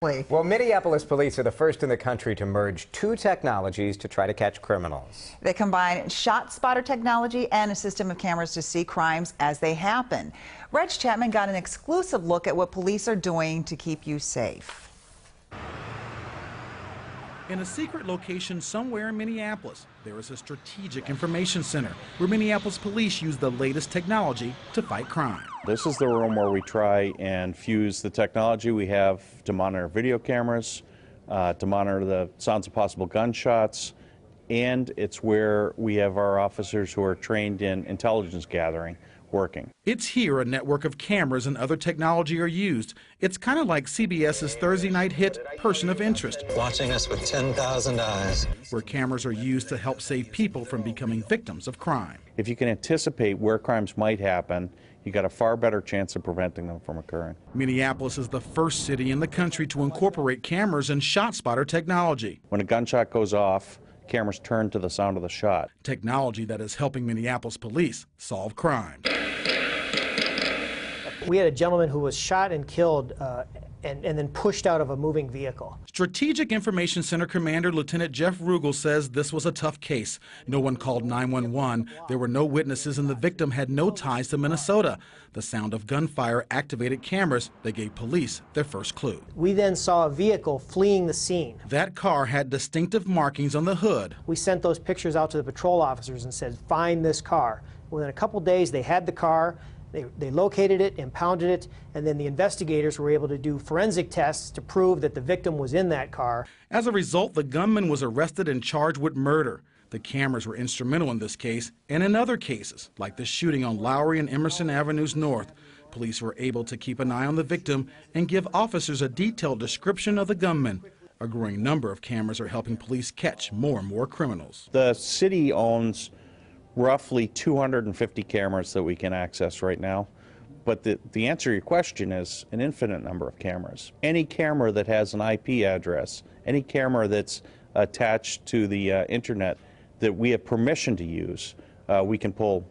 Well, Minneapolis police are the first in the country to merge two technologies to try to catch criminals. They combine shot spotter technology and a system of cameras to see crimes as they happen. Reg Chapman got an exclusive look at what police are doing to keep you safe. In a secret location somewhere in Minneapolis, there is a strategic information center where Minneapolis police use the latest technology to fight crime. This is the room where we try and fuse the technology we have to monitor video cameras, to monitor the sounds of possible gunshots, and it's where we have our officers who are trained in intelligence gathering working. It's here a network of cameras and other technology are used. It's kind of like CBS's Thursday night hit Person of Interest, watching us with 10,000 eyes, where cameras are used to help save people from becoming victims of crime. If you can anticipate where crimes might happen, you got a far better chance of preventing them from occurring. Minneapolis is the first city in the country to incorporate cameras and shot spotter technology. When a gunshot goes off, cameras turn to the sound of the shot. Technology that is helping Minneapolis police solve crime. We had a gentleman who was shot and killed and then pushed out of a moving vehicle. Strategic Information Center Commander Lieutenant Jeff Rugel says this was a tough case. No one called 911. There were no witnesses and the victim had no ties to Minnesota. The sound of gunfire activated cameras that gave police their first clue. We then saw a vehicle fleeing the scene. That car had distinctive markings on the hood. We sent those pictures out to the patrol officers and said, find this car. Within a couple days, they had the car. They located it, impounded it, and then the investigators were able to do forensic tests to prove that the victim was in that car. As a result, the gunman was arrested and charged with murder. The cameras were instrumental in this case and in other cases, like the shooting on Lowry and Emerson Avenues North. Police were able to keep an eye on the victim and give officers a detailed description of the gunman. A growing number of cameras are helping police catch more and more criminals. The city owns roughly 250 cameras that we can access right now. But the answer to your question is an infinite number of cameras. Any camera that has an IP address, any camera that's attached to the internet that we have permission to use, we can pull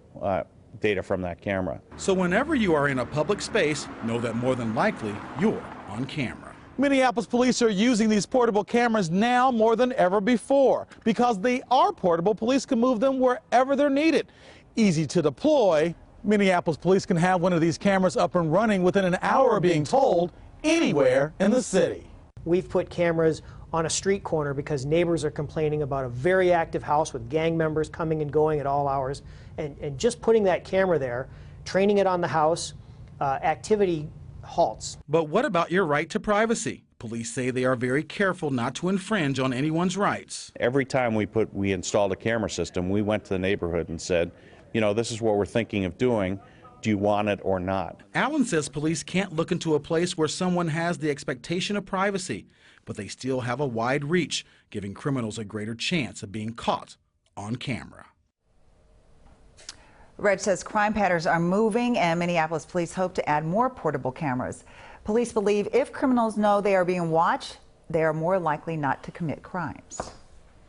data from that camera. So whenever you are in a public space, know that more than likely you're on camera. Minneapolis police are using these portable cameras now more than ever before. Because they are portable, police can move them wherever they're needed. Easy to deploy. Minneapolis police can have one of these cameras up and running within an hour of being told anywhere in the city. We've put cameras on a street corner because neighbors are complaining about a very active house with gang members coming and going at all hours. And just putting that camera there, training it on the house, activity halts. But what about your right to privacy? Police say they are very careful not to infringe on anyone's rights. Every time we installed a camera system, we went to the neighborhood and said, you know, this is what we're thinking of doing. Do you want it or not? Allen says police can't look into a place where someone has the expectation of privacy, but they still have a wide reach, giving criminals a greater chance of being caught on camera. Reg says crime patterns are moving and Minneapolis police hope to add more portable cameras. Police believe if criminals know they are being watched, they are more likely not to commit crimes.